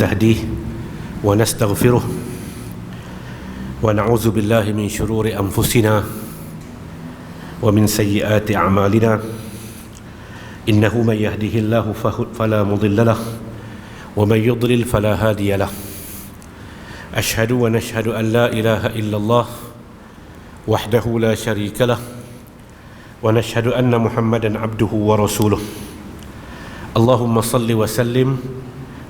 ونستهديه ونستغفره ونعوذ بالله من شرور أنفسنا ومن سيئات أعمالنا إنه من يهده الله فلا مضل له ومن يضلل فلا هادي له أشهد ونشهد أن لا إله إلا الله وحده لا شريك له ونشهد أن محمدا عبده ورسوله اللهم صل وسلم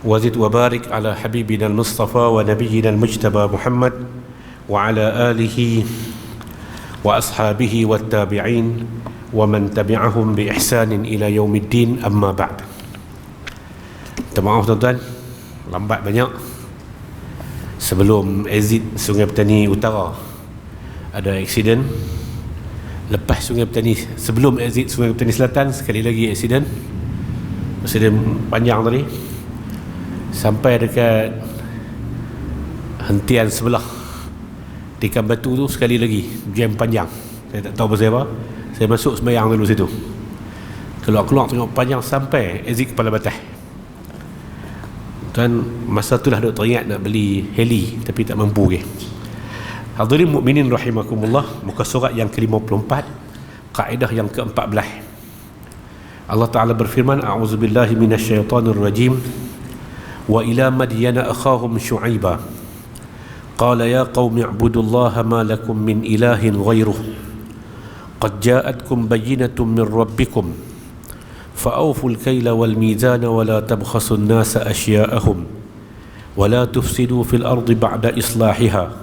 وزد وبارك على حبيبنا المصطفى ونبينا المجتبى محمد وعلى آله وأصحابه والتابعين ومن تبعهم بإحسان إلى يوم الدين. أما بعد. Maaf tuan-tuan, lambat banyak. Sebelum exit Sungai Petani Utara ada aksiden. Lepas Sungai Petani, sebelum exit Sungai Petani Selatan sekali lagi aksiden panjang tadi, sampai dekat hentian sebelah Tikan Batu tu sekali lagi jam panjang. Saya tak tahu pasal apa. Saya masuk sembahyang dulu situ, keluar tengok panjang sampai exit Kepala Batas. Dan masa tu lah duk teringat nak beli heli tapi tak mampu ke. Hadirin mukminin rahimakumullah, muka surat yang ke-54, kaedah yang ke-14. Allah Ta'ala berfirman, a'udzubillahi minasyaitanir rajim, wa ila madyana akhahum syu'aiba qala ya qaumi i'budullaha ma lakum min ilahin ghairuh qad ja'atkum bayyinatun min rabbikum fa'awful kayla wal mizana wa la tabkhasun nasa ashya'ahum wa la tufsidu fil ardi ba'da islahiha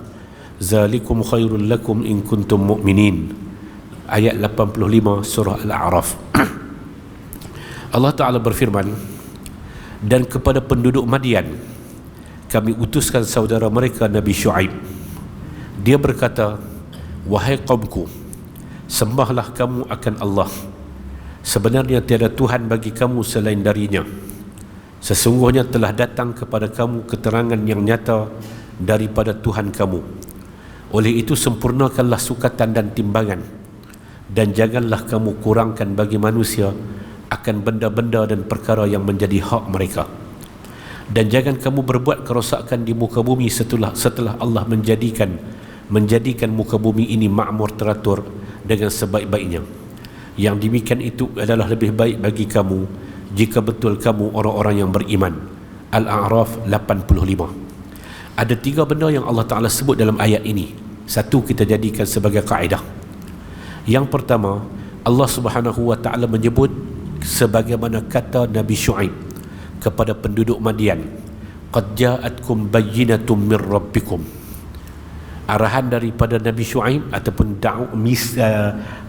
zalikum khairul lakum in kuntum mu'minin. Ayat 85 surah Al-A'raf. Allah Ta'ala berfirman, dan kepada penduduk Madian kami utuskan saudara mereka Nabi Syuaib. Dia berkata, wahai kaumku, sembahlah kamu akan Allah. Sebenarnya tiada Tuhan bagi kamu selain darinya. Sesungguhnya telah datang kepada kamu keterangan yang nyata daripada Tuhan kamu. Oleh itu sempurnakanlah sukatan dan timbangan, dan janganlah kamu kurangkan bagi manusia akan benda-benda dan perkara yang menjadi hak mereka. Dan jangan kamu berbuat kerosakan di muka bumi setelah Allah menjadikan muka bumi ini makmur teratur dengan sebaik-baiknya. Yang demikian itu adalah lebih baik bagi kamu jika betul kamu orang-orang yang beriman. Al-A'raf 85. Ada 3 benda yang Allah Ta'ala sebut dalam ayat ini. Satu kita jadikan sebagai kaedah. Yang pertama, Allah Subhanahu wa Ta'ala menyebut sebagaimana kata Nabi Syuaib kepada penduduk Madian, qad ja'atkum bayyinatun min rabbikum. Arahan daripada Nabi Syuaib ataupun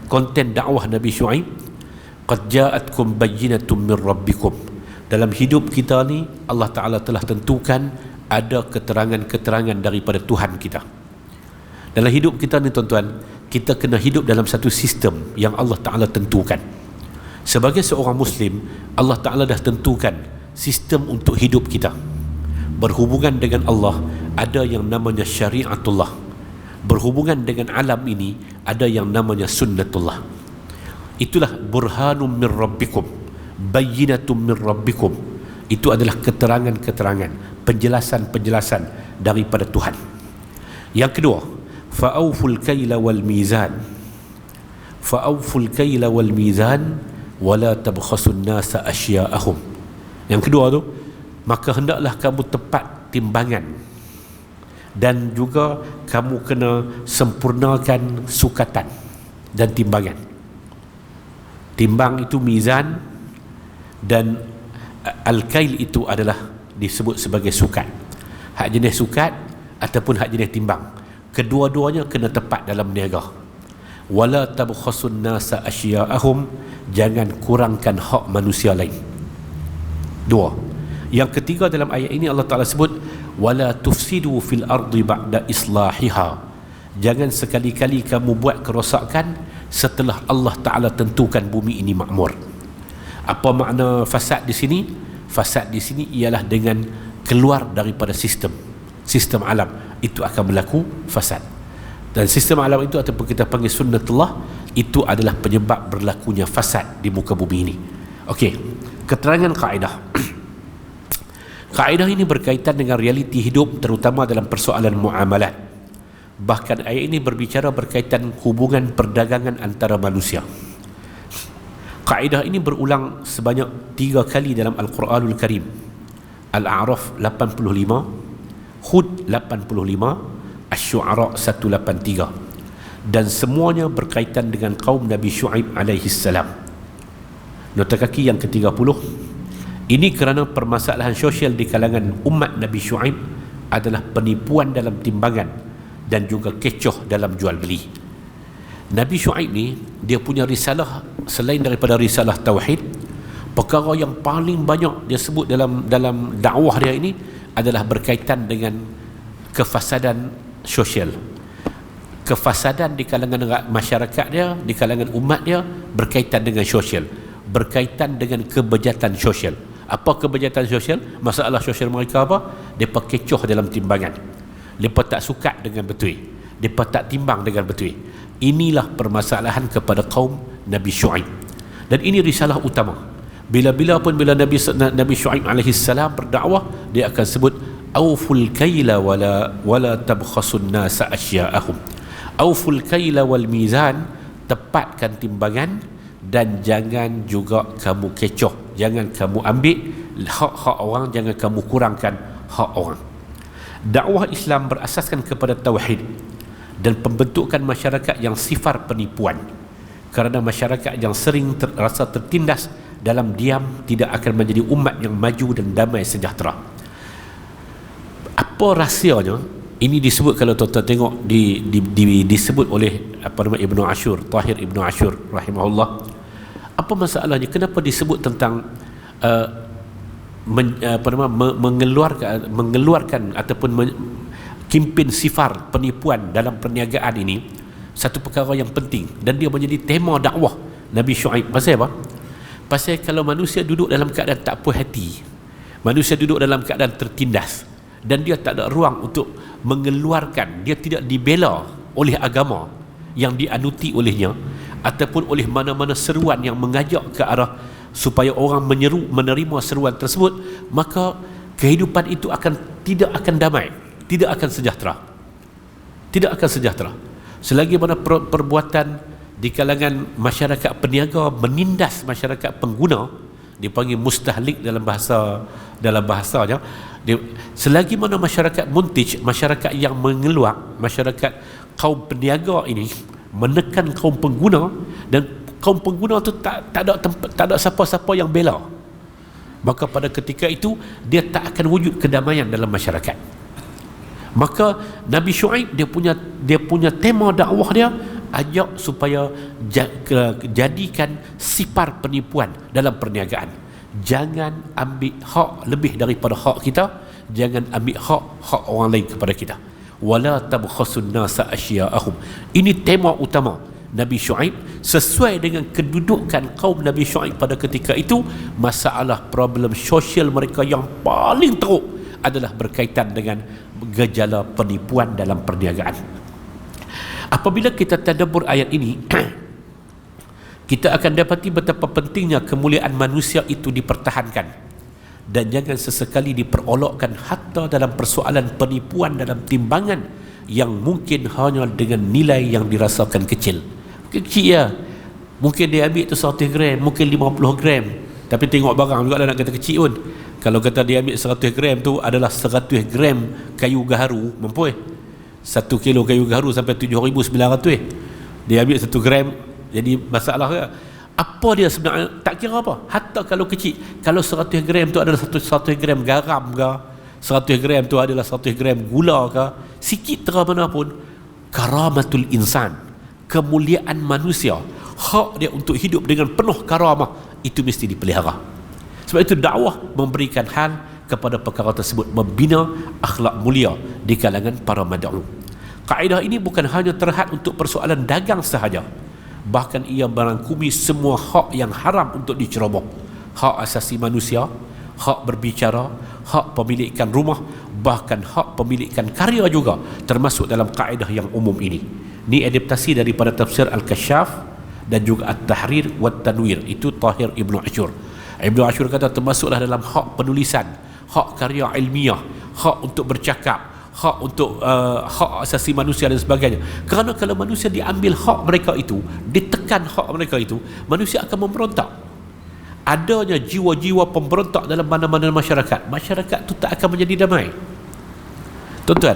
konten dakwah Nabi Syuaib, qad ja'atkum bayyinatun min rabbikum. Dalam hidup kita ni Allah Ta'ala telah tentukan ada keterangan-keterangan daripada Tuhan kita. Dalam hidup kita ni tuan-tuan, kita kena hidup dalam satu sistem yang Allah Ta'ala tentukan. Sebagai seorang Muslim, Allah Ta'ala dah tentukan sistem untuk hidup kita. Berhubungan dengan Allah, ada yang namanya syariatullah. Berhubungan dengan alam ini, ada yang namanya sunnatullah. Itulah burhanum min rabbikum, bayyinatum min rabbikum. Itu adalah keterangan-keterangan, penjelasan-penjelasan daripada Tuhan. Yang kedua, fa'awful kayla wal mizan. Fa'awful kayla wal mizan wala tabkhasun nasa asya'ahum. Yang kedua tu, maka hendaklah kamu tepat timbangan, dan juga kamu kena sempurnakan sukatan dan timbangan. Timbang itu mizan, dan al-kail itu adalah disebut sebagai sukat. Hak jenis sukat ataupun hak jenis timbang, kedua-duanya kena tepat dalam niaga. Wala tabkhasun nasa asya'ahum, jangan kurangkan hak manusia lain. 2. Yang ketiga dalam ayat ini Allah Ta'ala sebut wala tufsidu fil ardi ba'da islahiha. Jangan sekali-kali kamu buat kerosakan setelah Allah Ta'ala tentukan bumi ini makmur. Apa makna fasad di sini? Fasad di sini ialah dengan keluar daripada sistem alam, itu akan berlaku fasad. Dan sistem alam itu ataupun kita panggil sunnatullah, itu adalah penyebab berlakunya fasad di muka bumi ini. Okey, keterangan kaedah. Kaedah ini berkaitan dengan realiti hidup, terutama dalam persoalan muamalat. Bahkan ayat ini berbicara berkaitan hubungan perdagangan antara manusia. Kaedah ini berulang sebanyak 3 kali dalam Al-Quranul Karim. Al-A'raf 85, Hud 85, Asy-Syu'ara 183. Dan semuanya berkaitan dengan kaum Nabi Syu'aib alaihi salam. Nota kaki yang ke-30. Ini kerana permasalahan sosial di kalangan umat Nabi Syu'aib adalah penipuan dalam timbangan dan juga kecoh dalam jual beli. Nabi Syu'aib ni, dia punya risalah, selain daripada risalah tauhid, perkara yang paling banyak dia sebut dalam dakwah dia ini adalah berkaitan dengan kefasadan sosial. Kefasadan di kalangan masyarakat dia, di kalangan umat dia, berkaitan dengan sosial, berkaitan dengan kebejatan sosial. Apa kebejatan sosial? Masalah sosial mereka apa? Mereka kecoh dalam timbangan, mereka tak suka dengan betul, mereka tak timbang dengan betul. Inilah permasalahan kepada kaum Nabi Syu'aib, dan ini risalah utama. Bila-bila pun bila Nabi Syu'aib alaihi salam berdakwah, dia akan sebut auful kaila wala tabkhasun nasa asya'ahum. Auful kaila wal mizan, tepatkan timbangan dan jangan juga kamu kecoh, jangan kamu ambil hak-hak orang, jangan kamu kurangkan hak orang. Dakwah Islam berasaskan kepada tauhid dan pembentukan masyarakat yang sifar penipuan, kerana masyarakat yang sering rasa tertindas dalam diam tidak akan menjadi umat yang maju dan damai sejahtera. Apa rahsianya? Ini disebut, kalau tuan-tuan tengok disebut oleh Ibnu Ashur, Tahir Ibnu Ashur rahimahullah. Apa masalahnya? Kenapa disebut tentang mengeluarkan ataupun kimpin sifar penipuan dalam perniagaan ini? Satu perkara yang penting, dan dia menjadi tema dakwah Nabi Syu'aib. Pasal apa? Pasal kalau manusia duduk dalam keadaan tak puas hati, manusia duduk dalam keadaan tertindas, dan dia tak ada ruang untuk mengeluarkan, dia tidak dibela oleh agama yang dianuti olehnya, ataupun oleh mana-mana seruan yang mengajak ke arah supaya orang menerima seruan tersebut, maka kehidupan itu tidak akan damai, tidak akan sejahtera, tidak akan sejahtera. Selagi mana perbuatan di kalangan masyarakat peniaga menindas masyarakat pengguna, dipanggil mustahlik dalam bahasanya. Selagi mana masyarakat muntij, masyarakat yang mengeluar, masyarakat kaum peniaga ini menekan kaum pengguna, dan kaum pengguna tu tak ada siapa-siapa yang bela, maka pada ketika itu dia tak akan wujud kedamaian dalam masyarakat. Maka Nabi Syu'aib dia punya tema dakwah dia ajak supaya jadikan sifar penipuan dalam perniagaan. Jangan ambil hak lebih daripada hak kita, jangan ambil hak orang lain kepada kita. Wala tabkhasun nasa asya'ahum. Ini tema utama Nabi Syu'aib, sesuai dengan kedudukan kaum Nabi Syu'aib pada ketika itu. Masalah problem sosial mereka yang paling teruk adalah berkaitan dengan gejala penipuan dalam perniagaan. Apabila kita tadabbur ayat ini, kita akan dapati betapa pentingnya kemuliaan manusia itu dipertahankan dan jangan sesekali diperolokkan, hatta dalam persoalan penipuan dalam timbangan yang mungkin hanya dengan nilai yang dirasakan kecil ya. Mungkin dia ambil tu 100 gram, mungkin 50 gram, tapi tengok barang juga nak kata kecil pun. Kalau kata dia ambil 100 gram tu adalah 100 gram kayu gaharu, mampu 1 kilo kayu gaharu sampai 7,900, dia ambil 1 gram, jadi masalah ke? Apa dia sebenarnya? Tak kira apa. Hatta kalau kecil, kalau 100 gram tu adalah 100 gram garam ke, 100 gram tu adalah 100 gram gula ke, sikit terah mana pun, karamatul insan, kemuliaan manusia, hak dia untuk hidup dengan penuh karamah, itu mesti dipelihara. Sebab itu dakwah memberikan hal kepada perkara tersebut, membina akhlak mulia di kalangan para mad'u. Kaedah ini bukan hanya terhad untuk persoalan dagang sahaja, bahkan ia merangkumi semua hak yang haram untuk diceroboh. Hak asasi manusia, hak berbicara, hak pemilikan rumah, bahkan hak pemilikan karya juga termasuk dalam kaedah yang umum ini. Ini adaptasi daripada tafsir Al-Kasyaf dan juga At-Tahrir wa Tanwir, itu Tahir Ibnu Ashur. Ibnu Ashur kata termasuklah dalam hak penulisan, hak karya ilmiah, hak untuk bercakap, hak untuk hak asasi manusia dan sebagainya. Kerana kalau manusia diambil hak mereka itu, ditekan hak mereka itu, manusia akan memberontak. Adanya jiwa-jiwa pemberontak dalam mana-mana masyarakat, masyarakat itu tak akan menjadi damai. Tuan-tuan,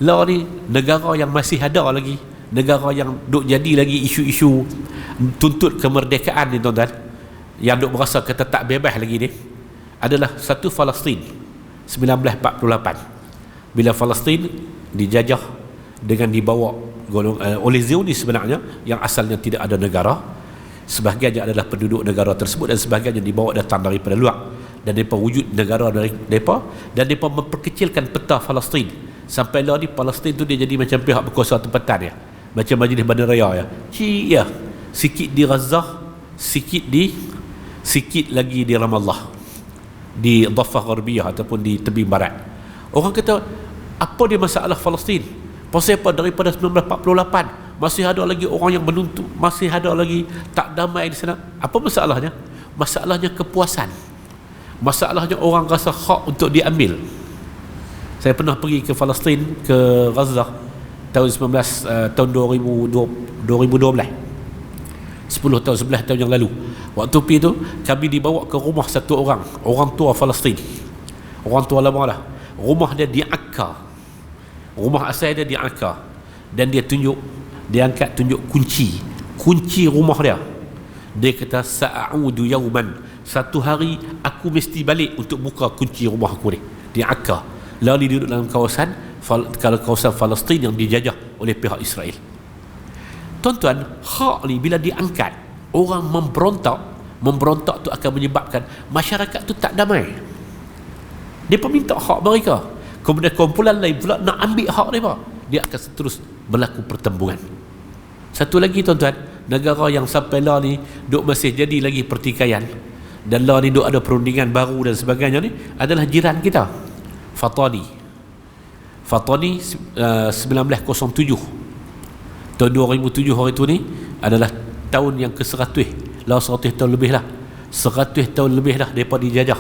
lah ni negara yang masih ada lagi, negara yang duk jadi lagi isu-isu tuntut kemerdekaan ni tuan-tuan, yang duk berasa kata tak bebas lagi ni, adalah satu Palestin 1948. Bila Palestin dijajah dengan dibawa oleh Zionis sebenarnya, yang asalnya tidak ada negara, sebahagiannya adalah penduduk negara tersebut dan sebahagiannya dibawa datang daripada luar, dan mereka wujud negara dari mereka, dan mereka memperkecilkan peta Palestin sampai lah ni Palestin tu dia jadi macam pihak berkuasa tempatan ya, macam Majlis Bandar Raya ya, ya, sikit di Gaza, sikit lagi di Ramallah, di Dhafah Gharbiyah ataupun di tebing barat. Orang kata, apa dia masalah Palestin? Pasal apa daripada 1948 masih ada lagi orang yang menuntut, masih ada lagi tak damai di sana? Apa masalahnya? Masalahnya kepuasan. Masalahnya orang rasa hak untuk diambil. Saya pernah pergi ke Palestin, ke Gaza tahun 2012, 10 tahun, 11 tahun yang lalu. Waktu pergi tu kami dibawa ke rumah satu orang tua Palestin, orang tua lama lah. Rumah dia di Akka, rumah asal dia di Akka, dan dia angkat tunjuk kunci rumah dia. Dia kata, sa'audu yauman, satu hari aku mesti balik untuk buka kunci rumah aku ni di Akka. Lalu duduk dalam kawasan Palestin yang dijajah oleh pihak Israel. Tuan-tuan, hak ni bila diangkat, orang memberontak tu akan menyebabkan masyarakat tu tak damai. Dia peminta hak mereka, kemudian kumpulan lain pula nak ambil hak mereka, dia akan terus berlaku pertembungan. Satu lagi tuan-tuan, negara yang sampai lah ni duk masih jadi lagi pertikaian, dan lah ni duk ada perundingan baru dan sebagainya ni, adalah jiran kita, Fatani 1907. Tahun 2007 hari tu ni adalah tahun yang ke-100 lah, 100 tahun lebih lah, 100 tahun lebih dah mereka dijajah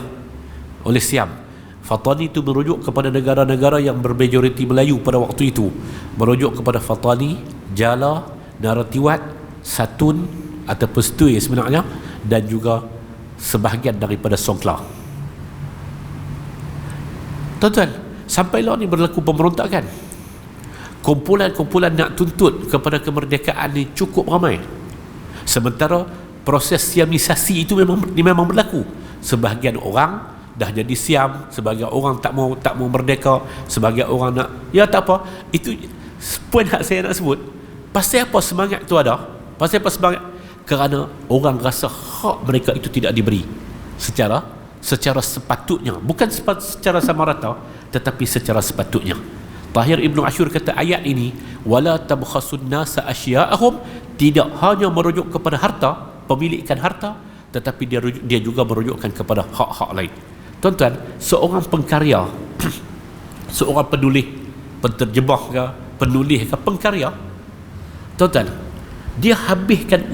oleh Siam. Fatani itu merujuk kepada negara-negara yang bermajoriti Melayu pada waktu itu, merujuk kepada Fatani, Jala, Naratiwat, Satun ataupun Stui sebenarnya, dan juga sebahagian daripada Songkla. Tuan-tuan, sampailah ni berlaku pemberontakan. Kumpulan-kumpulan nak tuntut kepada kemerdekaan ni cukup ramai. Sementara proses siamisasi itu memang berlaku. Sebahagian orang dah jadi Siam, sebahagian orang tak mau merdeka, sebahagian orang nak, ya tak apa. Itu poin hak saya nak sebut. Pasal apa semangat tu ada? Pasal apa semangat? Kerana orang rasa hak mereka itu tidak diberi secara sepatutnya, bukan secara sama rata, tetapi secara sepatutnya. Tahir Ibn Ashur kata ayat ini, wala tabkhasun nasa asya'ahum, tidak hanya merujuk kepada harta, pemilikan harta, tetapi dia juga merujukkan kepada hak-hak lain. Tuan-tuan, seorang pengkarya seorang penulis, penterjemah ke, penulis ke, pengkarya, tuan-tuan, dia habiskan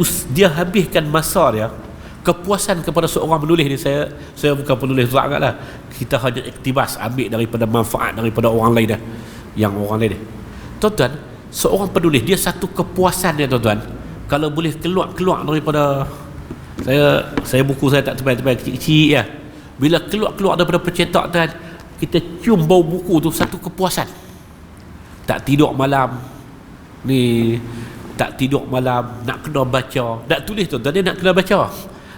masa dia, kepuasan kepada seorang penulis ni. Saya bukan penulis sangat lah, kita hanya iktibas, ambil daripada manfaat daripada orang lain dah, yang orang lain. Tuan-tuan, seorang penulis dia satu kepuasan dia tuan-tuan, kalau boleh keluar daripada saya buku saya tak tebal-tebal, kecil-kecil ya, bila keluar daripada pencetak tuan, kita cium bau buku tu, satu kepuasan. Tak tidur malam ni, tak tidur malam, nak kena baca, nak tulis tuan-tuan, dia nak kena baca,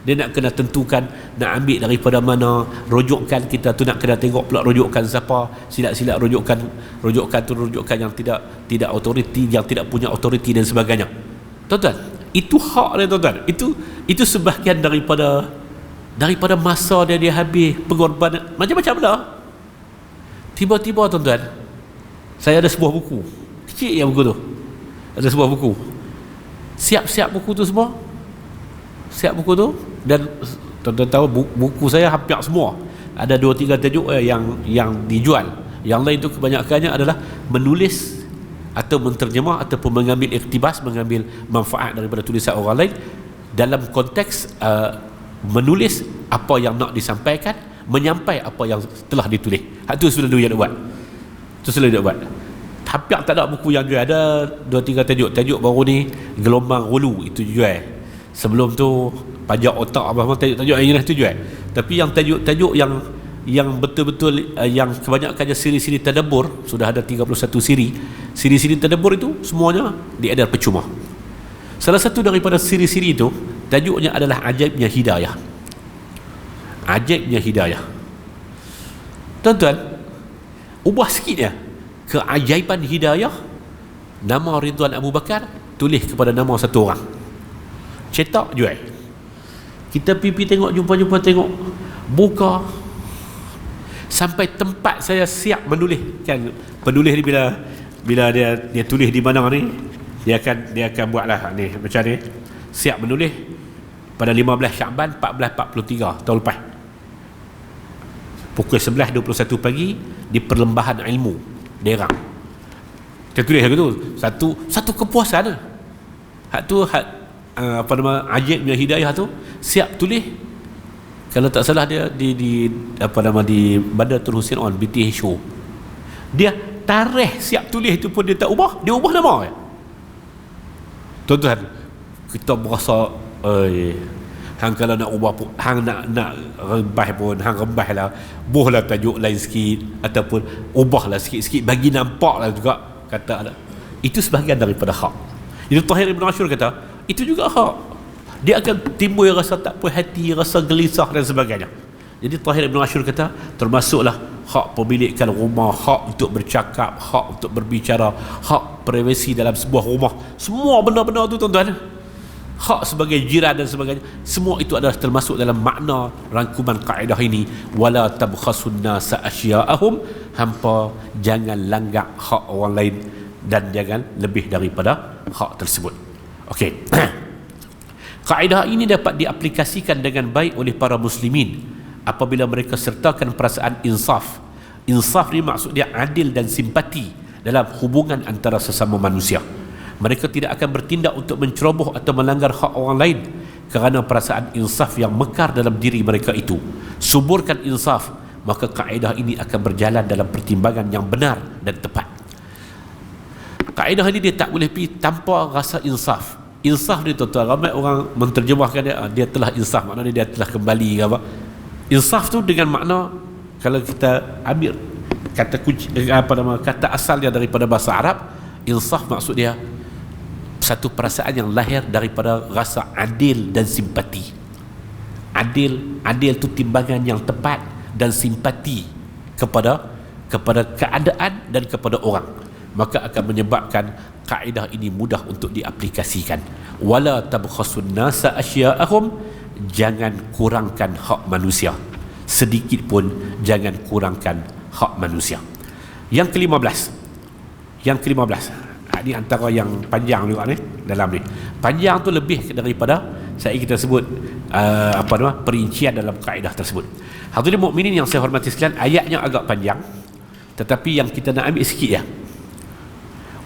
dia nak kena tentukan nak ambil daripada mana rujukan kita tu, nak kena tengok pula rujukan siapa, silap-silap rujukan tu rujukan yang tidak autoriti, yang tidak punya autoriti dan sebagainya. Tuan-tuan, itu hak dia tuan-tuan, itu sebahagian daripada masa dia habis, pengorbanan macam-macam dah. Tiba-tiba tuan-tuan, saya ada sebuah buku kecil, yang buku tu ada sebuah buku, siap buku tu semua, siap buku tu, dan tuan-tuan tahu buku saya hampir semua ada 2-3 tajuk yang dijual. Yang lain tu kebanyakannya adalah menulis atau menterjemah ataupun mengambil iktibas, mengambil manfaat daripada tulisan orang lain dalam konteks menulis apa yang nak disampaikan, menyampai apa yang telah ditulis. Hak tu sudah dia buat. Tu sudah dia buat. Hampir tak ada buku yang jual. Ada 2-3 tajuk baru ni Gelombang Hulu itu jual. Sebelum tu Pajak Otak apa tajuk-tajuk yang tu jual. Tapi yang tajuk-tajuk yang betul-betul yang kebanyakannya siri-siri tadabbur, sudah ada 31 siri tadabbur itu semuanya diedar percuma. Salah satu daripada siri-siri itu tajuknya adalah Ajaibnya Hidayah. Ajaibnya Hidayah. Tuan-tuan, ubah sikitnya keajaiban hidayah, nama Ridwan Abu Bakar tulis kepada nama satu orang, cetak jual. Kita pipi tengok, jumpa tengok, buka sampai tempat saya siap menulis. Kan penulis ni bila dia tulis di mana ni, dia akan buatlah ni macam ni, siap menulis pada 15 Syaban 1443 tahun lepas, pukul 11.21 pagi di Perlembahan Ilmu Derang. Dia tulis lagu tu satu kepuasan. Hak tu apa nama Ajaibnya Hidayah tu siap tulis, kalau tak salah dia di Bandar Tun Hussein On BTHO. Dia tarikh siap tulis itu pun dia tak ubah, dia ubah nama. Tuan-tuan, kita berasa hang kalau nak ubah pun, hang nak rembah pun hang rembahlah, buhlah tajuk lain sikit ataupun ubahlah sikit-sikit bagi nampaklah juga kata ada. Itu sebahagian daripada hak. Jadi Tahir Ibn Ashur kata itu juga hak. Dia akan timbul rasa tak puas hati, rasa gelisah dan sebagainya. Jadi Tahir Ibn Ashur kata termasuklah hak pemilikan rumah, hak untuk bercakap, hak untuk berbicara, hak privasi dalam sebuah rumah. Semua benda-benda tu tuan-tuan, hak sebagai jiran dan sebagainya, semua itu adalah termasuk dalam makna rangkuman kaedah ini. Wala tabkhasun nasa asya'ahum, hampa jangan langgar hak orang lain dan jangan lebih daripada hak tersebut. Okey. Kaedah ini dapat diaplikasikan dengan baik oleh para muslimin apabila mereka sertakan perasaan insaf. Insaf ni maksud dia adil dan simpati dalam hubungan antara sesama manusia. Mereka tidak akan bertindak untuk menceroboh atau melanggar hak orang lain kerana perasaan insaf yang mekar dalam diri mereka itu. Suburkan insaf, maka kaedah ini akan berjalan dalam pertimbangan yang benar dan tepat. Kaedah ini dia tak boleh pergi tanpa rasa insaf. Insaf ni tuan-tuan, ramai orang menterjemahkan dia telah insaf, maknanya dia telah kembali ke apa. Insaf tu dengan makna, kalau kita ambil kata asal dia daripada bahasa Arab, insaf maksud dia satu perasaan yang lahir daripada rasa adil dan simpati. Adil tu timbangan yang tepat, dan simpati kepada keadaan dan kepada orang, maka akan menyebabkan kaedah ini mudah untuk diaplikasikan. Wala tabkhasun nasa asya'ahum, jangan kurangkan hak manusia sedikit pun, jangan kurangkan hak manusia. Yang ke-15, ini antara yang panjang juga ni, dalam ni panjang tu lebih daripada kita sebut perincian dalam kaedah tersebut. Hadirin mukminin yang saya hormati sekalian, ayatnya agak panjang, tetapi yang kita nak ambil sikit ya.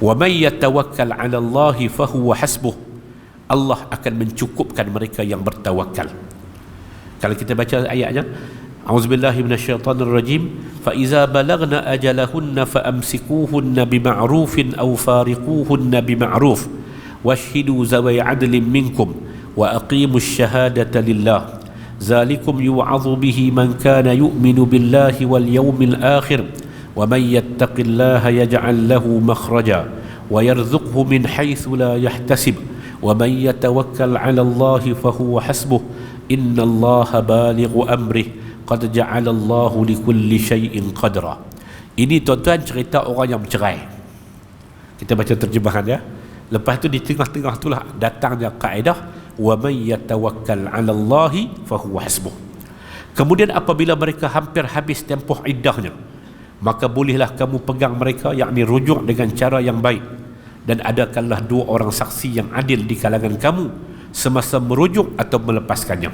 Wa may yatawakkal 'ala Allah fa huwa hasbuh. Allah akan mencukupkan mereka yang bertawakal. Kalau kita baca ayatnya, a'udzubillahi minasyaitonir rajim, fa iza balagna ajalahunna fa amsikuhunna bima'rufin aw fariquhunna bima'ruf washhidu zawai 'adlin minkum wa aqimus syahadata lillah zalikum yu'adhu bihi man kana yu'minu billahi wal yawmil akhir وَمَنْ يَتَّقِ اللَّهَ يَجْعَلْ لَهُ مَخْرَجًا وَيَرْزُقْهُ مِنْ حَيْثُ لَا يَحْتَسِبُ وَمَنْ يَتَوَكَّلْ عَلَى اللَّهِ فَهُوَ حَسْبُهُ إِنَّ اللَّهَ بَالِغُ أَمْرِهِ قَدْ جَعَلَ اللَّهُ لِكُلِّ شَيْءٍ قَدْرًا. Ini tuan-tuan cerita orang yang bercerai. Kita baca terjemahan ya. Lepas tu di tengah-tengah itulah datangnya kaedah وَمَنْ يَتَوَكَّلْ عَلَى اللَّهِ فَهُوَ حَسْبُهُ. Kemudian apabila mereka hampir habis tempoh iddahnya, maka bolehlah kamu pegang mereka, yakni rujuk dengan cara yang baik, dan adakanlah 2 orang saksi yang adil di kalangan kamu semasa merujuk atau melepaskannya,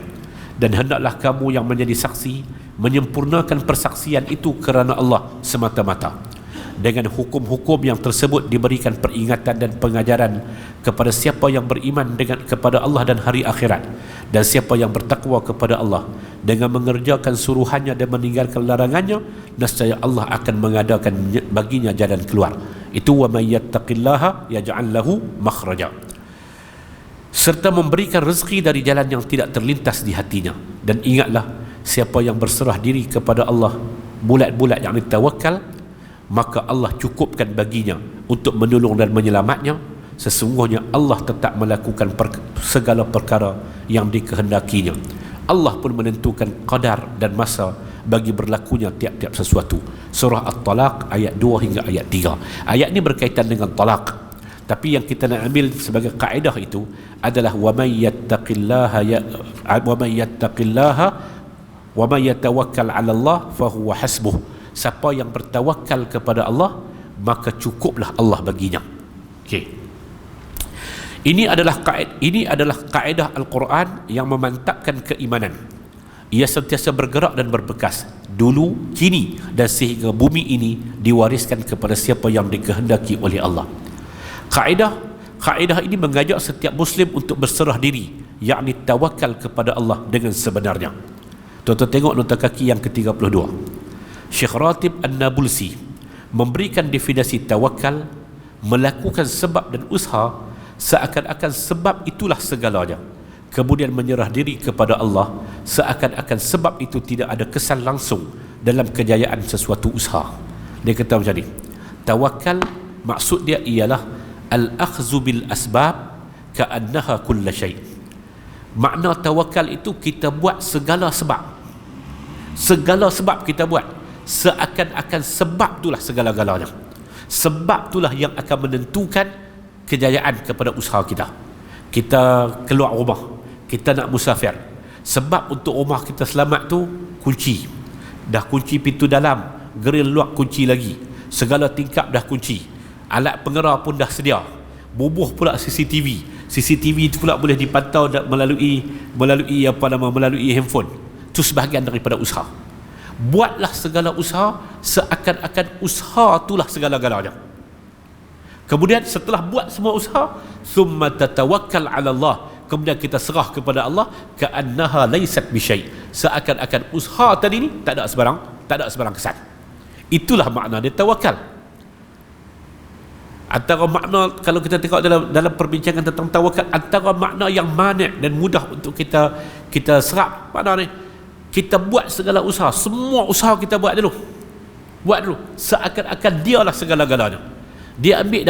dan hendaklah kamu yang menjadi saksi menyempurnakan persaksian itu kerana Allah semata-mata, Dengan hukum-hukum yang tersebut diberikan peringatan dan pengajaran kepada siapa yang beriman kepada Allah dan hari akhirat, dan siapa yang bertakwa kepada Allah dengan mengerjakan suruhannya dan meninggalkan larangannya, nescaya Allah akan mengadakan baginya jalan keluar. Itu wa may yattaqillaha yaj'al lahu makhraja. Serta memberikan rezeki dari jalan yang tidak terlintas di hatinya. Dan ingatlah, siapa yang berserah diri kepada Allah bulat-bulat, yakni tawakal, maka Allah cukupkan baginya untuk menolong dan menyelamatnya. Sesungguhnya Allah tetap melakukan segala perkara yang dikehendakinya. Allah pun menentukan qadar dan masa bagi berlakunya tiap-tiap sesuatu. Surah At-Talaq ayat 2 hingga ayat 3. Ayat ini berkaitan dengan talaq, tapi yang kita nak ambil sebagai kaedah itu adalah wa may yattaqillaha wa may yatawakkal 'ala Allah fa huwa hasbuh. Siapa yang bertawakal kepada Allah, maka cukuplah Allah baginya. Okey. Ini adalah kaedah Al-Quran yang memantapkan keimanan. Ia sentiasa bergerak dan berbekas dulu, kini, dan sehingga bumi ini diwariskan kepada siapa yang dikehendaki oleh Allah. Kaedah ini mengajak setiap Muslim untuk berserah diri, yakni tawakal kepada Allah dengan sebenarnya. Tuan-tuan tengok nota kaki yang ke-32. Syekh Ratib An-Nabulsi memberikan definisi tawakal, melakukan sebab dan usaha seakan-akan sebab itulah segalanya, kemudian menyerah diri kepada Allah seakan-akan sebab itu tidak ada kesan langsung dalam kejayaan sesuatu usaha. Dia kata macam ni, tawakal maksud dia ialah al-akhzu bil asbab ka'annaha kulla syai'. Makna tawakal itu kita buat segala sebab kita buat seakan-akan sebab itulah segala-galanya. Sebab itulah yang akan menentukan kejayaan kepada usaha kita. Kita keluar rumah, kita nak musafir, sebab untuk rumah kita selamat tu kunci. Dah kunci pintu dalam, grill luar kunci lagi, segala tingkap dah kunci, alat pengeras pun dah sedia, bubuh pula CCTV itu pula boleh dipantau melalui handphone. Itu sebahagian daripada usaha. Buatlah segala usaha seakan-akan usaha itulah segala-galanya. Kemudian setelah buat semua usaha, thumma tatawakkal 'ala Allah, kemudian kita serah kepada Allah, ka'annaha laysat bisyai', seakan-akan usaha tadi ni tak ada sebarang kesan. Itulah makna dia tawakal. Antara makna, kalau kita tengok dalam perbincangan tentang tawakal, antara makna yang manik dan mudah untuk kita serap makna ni, kita buat segala usaha, semua usaha kita buat dulu seakan-akan dialah segala-galanya. Dia ambil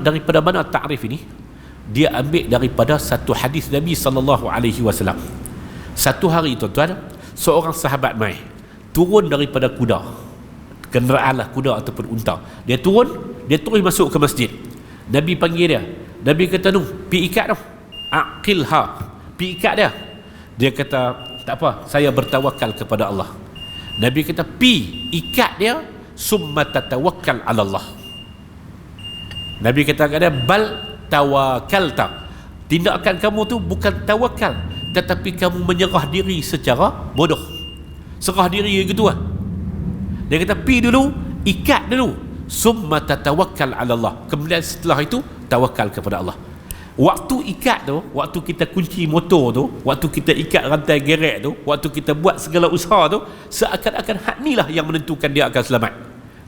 daripada mana takrif ini? Dia ambil daripada satu hadis Nabi SAW. Satu hari, tuan-tuan, seorang sahabat mai turun daripada kuda, kenderaanlah kuda ataupun unta. Dia terus masuk ke masjid. Nabi panggil dia. Nabi kata, pi ikat tu, aqilha, pi ikat dia. Dia kata, tak apa, saya bertawakal kepada Allah. Nabi kata, pi ikat dia, summa tatawakkal 'ala Allah. Nabi kata kepada dia, bal tawakalta, tindakan kamu tu bukan tawakal, tetapi kamu menyerah diri secara bodoh, serah diri gitu lah. Dia kata, pi dulu, ikat dulu, summa tatawakkal 'ala Allah, kemudian setelah itu tawakal kepada Allah. Waktu ikat tu, waktu kita kunci motor tu, waktu kita ikat rantai gerek tu, waktu kita buat segala usaha tu, seakan-akan hak inilah yang menentukan dia akan selamat.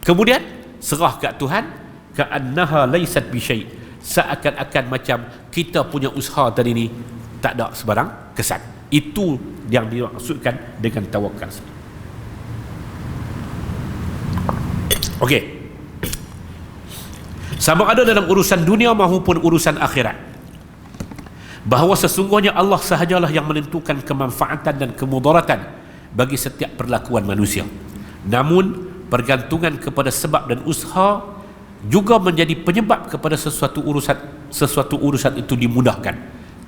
Kemudian serah kat Tuhan, ka'annaha laysat bisyai', seakan-akan macam kita punya usaha tadi ni tak ada sebarang kesan. Itu yang dimaksudkan dengan tawakal. Okey. Sama ada dalam urusan dunia maupun urusan akhirat, bahawa sesungguhnya Allah sahajalah yang menentukan kemanfaatan dan kemudaratan bagi setiap perlakuan manusia. Namun pergantungan kepada sebab dan usaha juga menjadi penyebab kepada sesuatu urusan itu dimudahkan.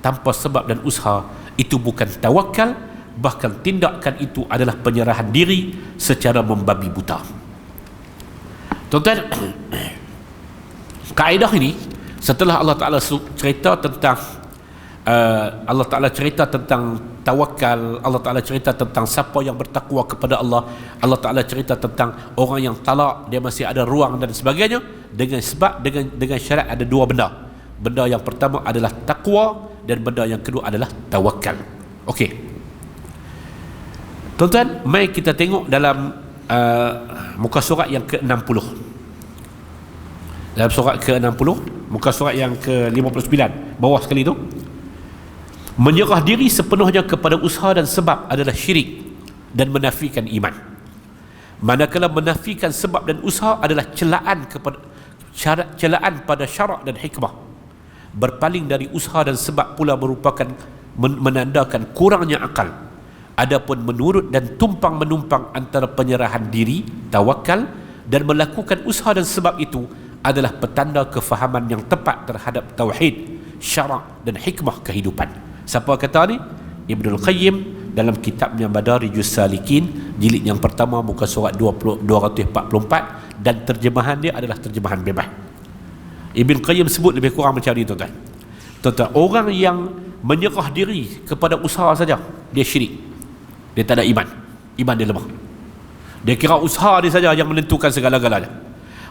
Tanpa sebab dan usaha itu bukan tawakal, bahkan tindakan itu adalah penyerahan diri secara membabi buta. Tuan-tuan, kaedah ini setelah Allah Ta'ala cerita tentang tawakal, Allah Ta'ala cerita tentang siapa yang bertakwa kepada Allah, Allah Ta'ala cerita tentang orang yang talak, dia masih ada ruang dan sebagainya, dengan sebab dengan syarat ada dua benda. Benda yang pertama adalah takwa, dan benda yang kedua adalah tawakal. Okey, tuan-tuan, mari kita tengok dalam muka surat yang ke-60. Dalam surat ke-60, muka surat yang ke-59, bawah sekali tu, menyerah diri sepenuhnya kepada usaha dan sebab adalah syirik dan menafikan iman. Manakala menafikan sebab dan usaha adalah celaan pada syarak dan hikmah. Berpaling dari usaha dan sebab pula merupakan menandakan kurangnya akal. Adapun menurut dan tumpang menumpang antara penyerahan diri, tawakal, dan melakukan usaha dan sebab itu adalah petanda kefahaman yang tepat terhadap tauhid, syarak dan hikmah kehidupan. Siapa kata ni? Ibnul Qayyim dalam kitabnya Madarijus Salikin, jilid yang pertama, muka surat 244, dan terjemahan dia adalah terjemahan bebas. Ibn Qayyim sebut lebih kurang macam ni, tuan-tuan. Tuan-tuan, orang yang menyerah diri kepada usaha saja, dia syirik. Dia tak ada iman. Iman dia lemah. Dia kira usaha dia saja yang menentukan segala-galanya.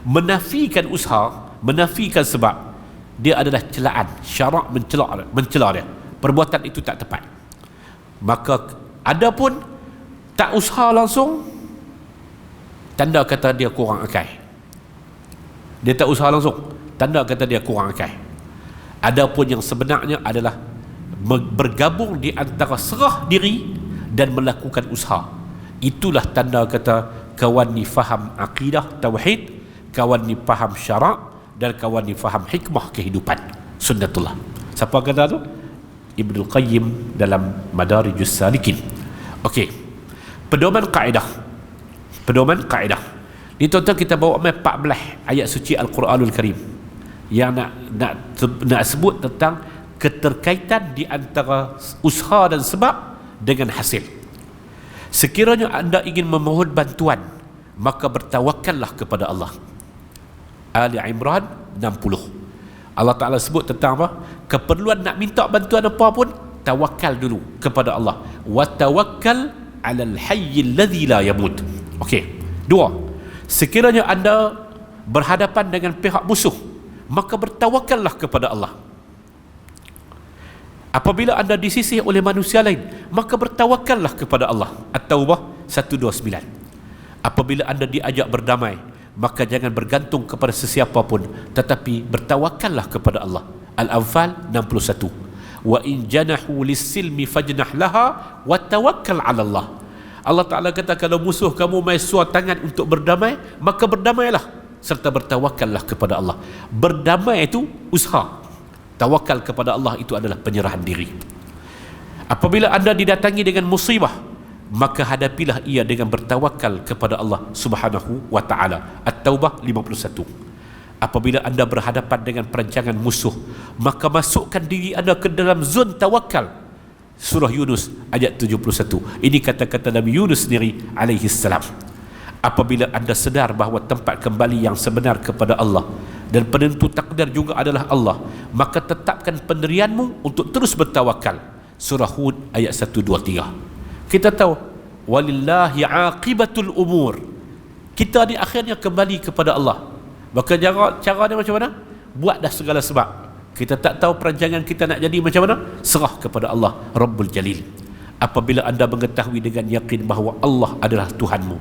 Menafikan usaha, menafikan sebab, dia adalah celaan, syarak mencela dia. Perbuatan itu tak tepat. Maka adapun tak usaha langsung, tanda kata dia kurang akal. Dia tak usaha langsung, tanda kata dia kurang akal. Adapun yang sebenarnya adalah bergabung di antara serah diri dan melakukan usaha. Itulah tanda kata kawan ni faham akidah tauhid, kawan ni faham syarak, dan kawan ni faham hikmah kehidupan, sunnatullah. Siapa kata tu? Ibnul Qayyim dalam Madarijus Salikin. Okey, pedoman kaedah. Pedoman kaedah ni, tuan-tuan, kita bawa 14 ayat suci Al-Quranul Karim yang nak sebut tentang keterkaitan di antara usaha dan sebab dengan hasil. Sekiranya anda ingin memohon bantuan, maka bertawakallah kepada Allah. Ali Imran 60. Allah Ta'ala sebut tentang apa? Keperluan nak minta bantuan apa pun, tawakal dulu kepada Allah. Wa tawakkal 'alal hayyil ladzi la yamut. Okey. 2. Sekiranya anda berhadapan dengan pihak musuh, maka bertawakallah kepada Allah. Apabila anda disisih oleh manusia lain, maka bertawakallah kepada Allah. At-Taubah 129. Apabila anda diajak berdamai, maka jangan bergantung kepada sesiapa pun, tetapi bertawakallah kepada Allah. Al-Anfal 61. Wa in janahu lis-silmi fajnah laha wa tawakkal 'ala Allah. Allah Ta'ala kata, kalau musuh kamu mai suar tangan untuk berdamai, maka berdamailah serta bertawakallah kepada Allah. Berdamai itu usaha, tawakal kepada Allah itu adalah penyerahan diri. Apabila anda didatangi dengan musibah, maka hadapilah ia dengan bertawakal kepada Allah Subhanahu wa Ta'ala. At-Taubah 51. Apabila anda berhadapan dengan perancangan musuh, maka masukkan diri anda ke dalam zon tawakal. Surah Yunus ayat 71. Ini kata-kata Nabi Yunus sendiri alaihi salam. Apabila anda sedar bahawa tempat kembali yang sebenar kepada Allah dan penentu takdir juga adalah Allah, maka tetapkan pendirianmu untuk terus bertawakal. Surah Hud ayat 123. Kita tahu walillahi aqibatul umur. Kita di akhirnya kembali kepada Allah. Maka cara dia macam mana? Buat dah segala sebab. Kita tak tahu perancangan kita nak jadi macam mana, serah kepada Allah Rabbul Jalil. Apabila anda mengetahui dengan yakin bahawa Allah adalah Tuhanmu,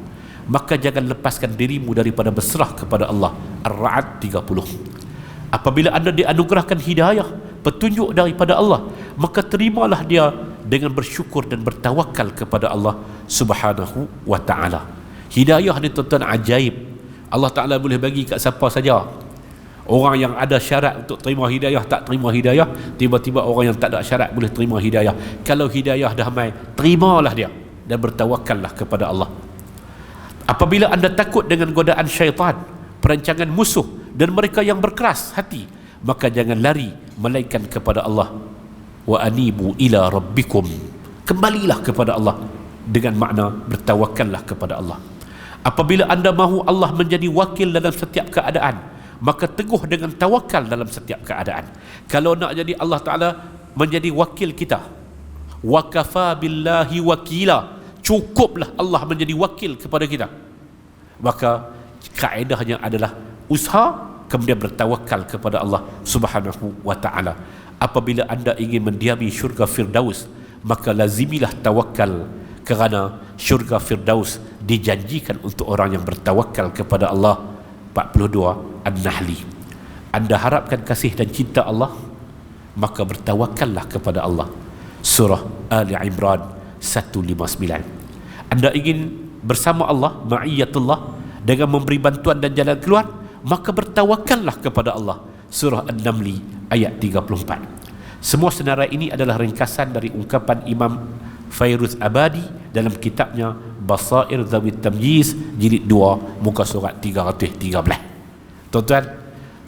maka jangan lepaskan dirimu daripada berserah kepada Allah. Ar-Ra'd 30. Apabila anda dianugerahkan hidayah, petunjuk daripada Allah, maka terimalah dia dengan bersyukur dan bertawakal kepada Allah Subhanahu wa Ta'ala. Hidayah ni, tuan-tuan, ajaib. Allah Ta'ala boleh bagi kat siapa saja. Orang yang ada syarat untuk terima hidayah tak terima hidayah, tiba-tiba orang yang tak ada syarat boleh terima hidayah. Kalau hidayah dah mai, terimalah dia dan bertawakallah kepada Allah. Apabila anda takut dengan godaan syaitan, perancangan musuh dan mereka yang berkeras hati, maka jangan lari melainkan kepada Allah. Wa anibu ila rabbikum. Kembalilah kepada Allah dengan makna bertawakallah kepada Allah. Apabila anda mahu Allah menjadi wakil dalam setiap keadaan, maka teguh dengan tawakal dalam setiap keadaan. Kalau nak jadi Allah Ta'ala menjadi wakil kita, Wa kafa billahi wakila, cukuplah Allah menjadi wakil kepada kita. Maka kaedahnya adalah usaha, kemudian bertawakal kepada Allah Subhanahu wa ta'ala. Apabila anda ingin mendiami syurga Firdaus, maka lazimilah tawakal, kerana syurga Firdaus dijanjikan untuk orang yang bertawakal kepada Allah. 42 An-Nahli. Anda harapkan kasih dan cinta Allah, maka bertawakallah kepada Allah. Surah Ali Imran 159. Anda ingin bersama Allah, ma'iyatullah, dengan memberi bantuan dan jalan keluar, maka bertawakallah kepada Allah. Surah An-Namli ayat 34. Semua senarai ini adalah ringkasan dari ungkapan Imam Fairuz Abadi dalam kitabnya Basair Zawid Tamyiz jilid 2 muka surat 313. Tuan-tuan,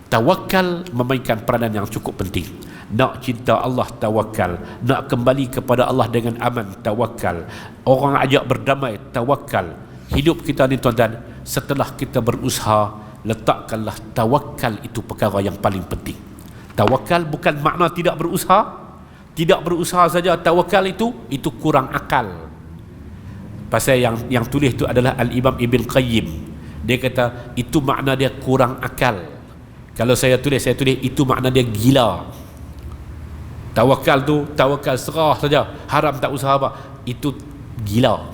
tawakal memainkan peranan yang cukup penting. Nak cinta Allah, tawakal. Nak kembali kepada Allah dengan aman, tawakal. Orang ajak berdamai, tawakal. Hidup kita ni tuan-tuan, setelah kita berusaha, letakkanlah tawakal itu perkara yang paling penting. Tawakal bukan makna tidak berusaha. Tidak berusaha saja tawakal itu kurang akal. Pasal yang tulis itu adalah Al-Imam Ibn Qayyim. Dia kata itu makna dia kurang akal. Kalau saya tulis itu makna dia gila. Tawakal tu tawakal serah saja, haram tak usaha apa, itu gila.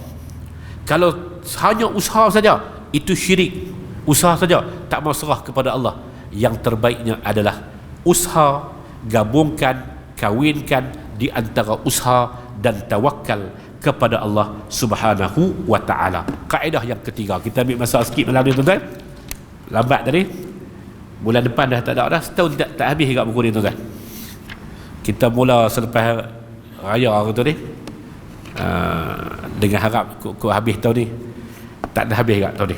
Kalau hanya usaha saja, itu syirik. Usaha saja tak mau serah kepada Allah. Yang terbaiknya adalah usaha, gabungkan, kawinkan di antara usaha dan tawakal kepada Allah Subhanahu wa ta'ala. Kaedah yang ketiga, kita ambil masa sikit malam ni tuan-tuan. Lambat tadi, bulan depan dah tak ada, setahun tak habis kat buku ni tuan-tuan. Kita mula selepas raya tu ni, dengan harap kau habis tahun ni. Tak dah habis kat tahun ni.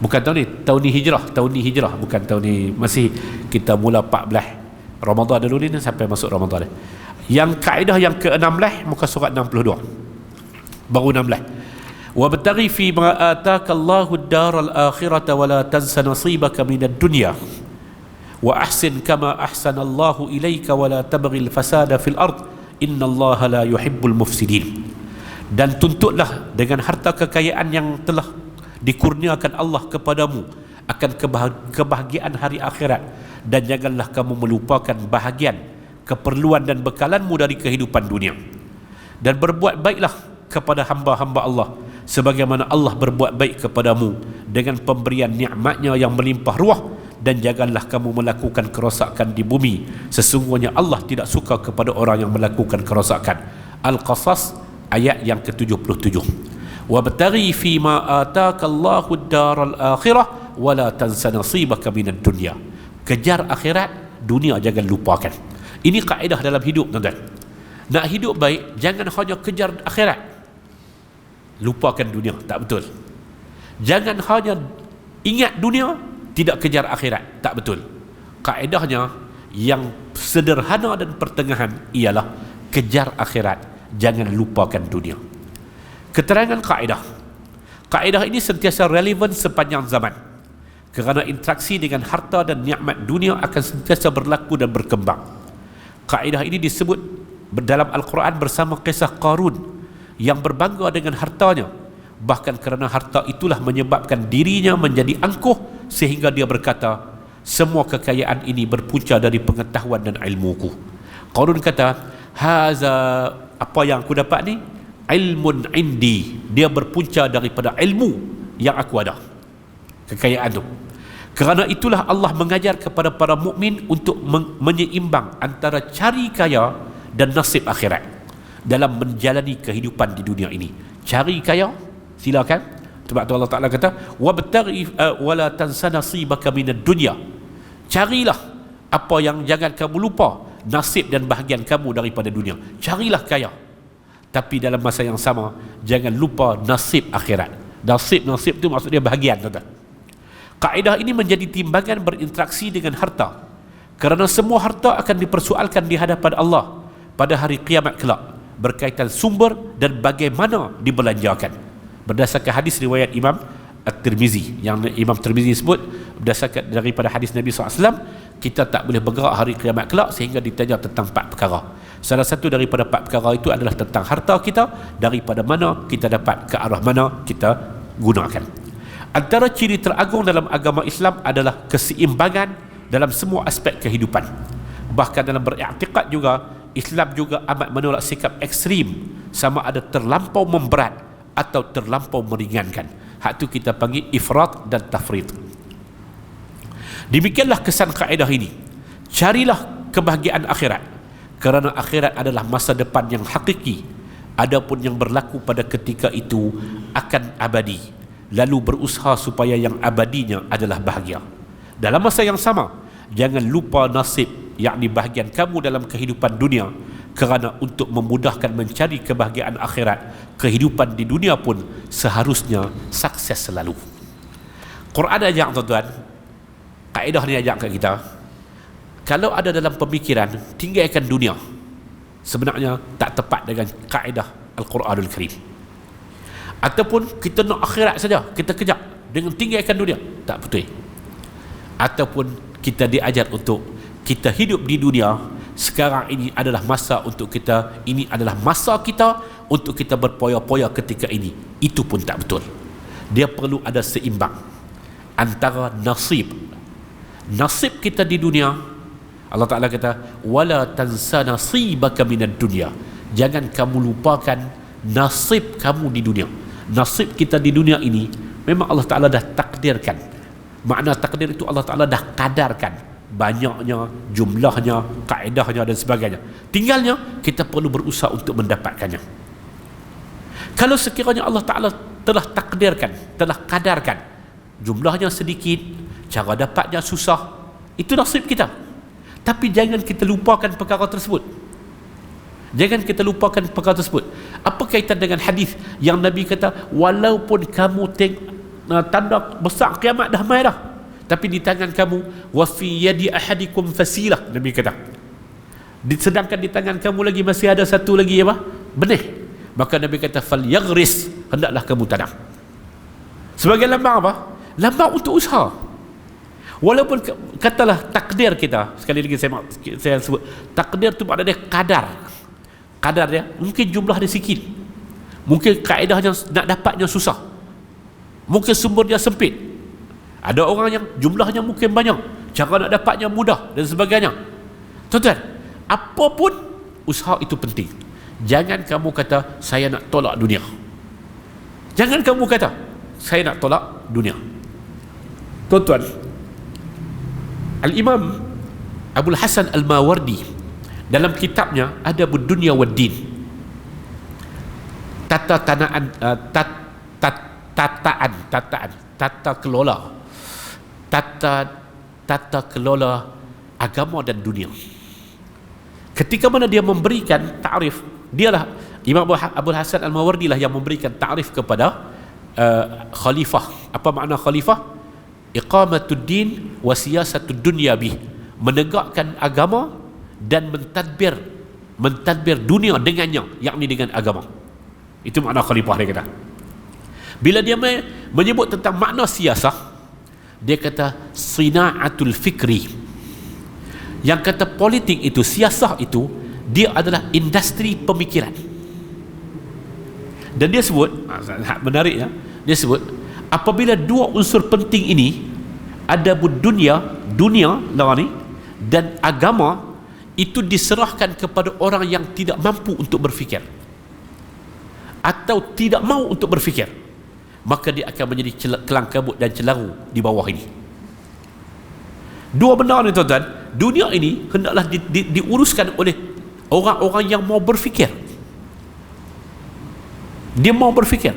Bukan tahun ni hijrah, bukan tahun ni, masih kita mula 14 Ramadan dulu ni sampai masuk Ramadan ni. Yang kaedah yang ke-16 muka surat 62. Baru 16. Wa bataghi fi ma ataka Allahu ad-daral akhirata wa la tansa nasibaka minad dunya wa ahsin kama ahsana Allahu ilaika wa la tabghil fasada fil ard innallaha la yuhibbul mufsidin. Dan tuntutlah dengan harta kekayaan yang telah dikurniakan Allah kepadamu akan kebahagiaan hari akhirat, dan janganlah kamu melupakan bahagian keperluan dan bekalanmu dari kehidupan dunia, dan berbuat baiklah kepada hamba-hamba Allah sebagaimana Allah berbuat baik kepadamu dengan pemberian nikmatnya yang melimpah ruah, dan janganlah kamu melakukan kerosakan di bumi, sesungguhnya Allah tidak suka kepada orang yang melakukan kerosakan. Al-Qasas ayat yang ke-77. Wabtaghi fi ma ataka Allahu ad-daral akhirah wa la tansa nasibaka minad dunya. Kejar akhirat, dunia jangan lupakan. Ini kaedah dalam hidup tuan-tuan. Nak hidup baik, jangan hanya kejar akhirat, lupakan dunia, tak betul. Jangan hanya ingat dunia, tidak kejar akhirat, tak betul. Kaedahnya yang sederhana dan pertengahan ialah kejar akhirat, jangan lupakan dunia. Keterangan kaedah ini sentiasa relevan sepanjang zaman, kerana interaksi dengan harta dan nikmat dunia akan sentiasa berlaku dan berkembang. Kaedah ini disebut dalam Al-Quran bersama kisah Qarun yang berbangga dengan hartanya. Bahkan kerana harta itulah menyebabkan dirinya menjadi angkuh, sehingga dia berkata, semua kekayaan ini berpunca dari pengetahuan dan ilmuku. Qarun kata, haza, apa yang aku dapat ni, ilmun indi, dia berpunca daripada ilmu yang aku ada, kekayaan tu. Kerana itulah Allah mengajar kepada para mukmin untuk menyeimbang antara cari kaya dan nasib akhirat dalam menjalani kehidupan di dunia ini. Cari kaya, silakan. Sebab tu Allah Ta'ala kata, wabtaghi wala tansa nasibaka minad dunya. Carilah apa yang jangan kamu lupa, nasib dan bahagian kamu daripada dunia. Carilah kaya, tapi dalam masa yang sama jangan lupa nasib akhirat. Nasib tu maksud dia bahagian, tuan-tuan. Kaedah ini menjadi timbangan berinteraksi dengan harta, kerana semua harta akan dipersoalkan di hadapan Allah pada hari kiamat kelak, berkaitan sumber dan bagaimana dibelanjakan. Berdasarkan hadis riwayat Imam At-Tirmizi, yang Imam Tirmizi sebut berdasarkan daripada hadis Nabi SAW, kita tak boleh bergerak hari kiamat kelak sehingga ditanya tentang 4 perkara. Salah satu daripada 4 perkara itu adalah tentang harta kita, daripada mana kita dapat, ke arah mana kita gunakan. Antara ciri teragung dalam agama Islam adalah keseimbangan dalam semua aspek kehidupan. Bahkan dalam beriktikad juga, Islam juga amat menolak sikap ekstrim, sama ada terlampau memberat atau terlampau meringankan. Hak tu kita panggil ifrat dan tafrid. Demikianlah kesan kaedah ini. Carilah kebahagiaan akhirat, kerana akhirat adalah masa depan yang hakiki. Adapun yang berlaku pada ketika itu akan abadi. Lalu berusaha supaya yang abadinya adalah bahagia. Dalam masa yang sama, jangan lupa nasib, yakni bahagian kamu dalam kehidupan dunia, kerana untuk memudahkan mencari kebahagiaan akhirat, kehidupan di dunia pun seharusnya sukses selalu. Quran ajak tuan-tuan, kaedah ni ajak kat kita, kalau ada dalam pemikiran tinggalkan dunia, sebenarnya tak tepat dengan kaedah Al-Quranul Karim. Ataupun kita nak akhirat saja, kita kejar dengan tinggalkan dunia, tak betul. Ataupun kita diajar untuk kita hidup di dunia, sekarang ini adalah masa untuk kita, ini adalah masa kita untuk kita berpoya-poya ketika ini. Itu pun tak betul. Dia perlu ada seimbang antara nasib kita di dunia. Allah Ta'ala kata, wala tansa nasibaka minad dunya, jangan kamu lupakan nasib kamu di dunia. Nasib kita di dunia ini memang Allah Ta'ala dah takdirkan. Makna takdir itu Allah Ta'ala dah kadarkan, banyaknya, jumlahnya, kaedahnya dan sebagainya. Tinggalnya kita perlu berusaha untuk mendapatkannya. Kalau sekiranya Allah Ta'ala telah takdirkan, telah kadarkan, jumlahnya sedikit, cara dapatnya susah, itu nasib kita. Tapi jangan kita lupakan perkara tersebut. Jangan kita lupakan perkara tersebut. Apa kaitan dengan hadis yang Nabi kata, walaupun kamu tanda besar kiamat dah mai dah, tapi di tangan kamu, wa fi yadi ahadikum fasilah, Nabi kata, sedangkan di tangan kamu lagi masih ada satu lagi apa? Benih. Maka Nabi kata, fal yaghris, hendaklah kamu tanam. Sebagai lambang apa? Lambang untuk usaha. Walaupun katalah takdir kita, sekali lagi saya sebut, takdir tu maknanya kadar dia, mungkin jumlah dia sikit, mungkin kaedahnya nak dapatnya susah, mungkin sumber dia sempit, ada orang yang jumlahnya mungkin banyak, cara nak dapatnya mudah dan sebagainya. Tuan-tuan, apapun usaha itu penting. Jangan kamu kata saya nak tolak dunia. Jangan kamu kata saya nak tolak dunia. Tuan-tuan, Al-Imam Abul Hasan Al-Mawardi dalam kitabnya Adabud Dunya wad Din, tata kelola agama dan dunia. Ketika mana dia memberikan ta'rif, dialah Imam Abul Hasan Al-Mawardi lah yang memberikan ta'rif kepada khalifah. Apa makna khalifah? Iqamatud din wa siyasatud dunya bih, menegakkan agama dan mentadbir dunia dengannya, yakni dengan agama. Itu makna khalifah dia kata. Bila dia menyebut tentang makna siasah, dia kata sina'atul fikri. Yang kata politik itu, siasah itu, dia adalah industri pemikiran. Dan dia sebut, menarik ya, dia sebut, apabila dua unsur penting ini, ada dunia lawan ni, dan agama, itu diserahkan kepada orang yang tidak mampu untuk berfikir atau tidak mau untuk berfikir, maka dia akan menjadi kelang kabut dan celaru di bawah ini. Dua benda ni tuan-tuan, dunia ini hendaklah diuruskan oleh orang-orang yang mau berfikir. Dia mau berfikir.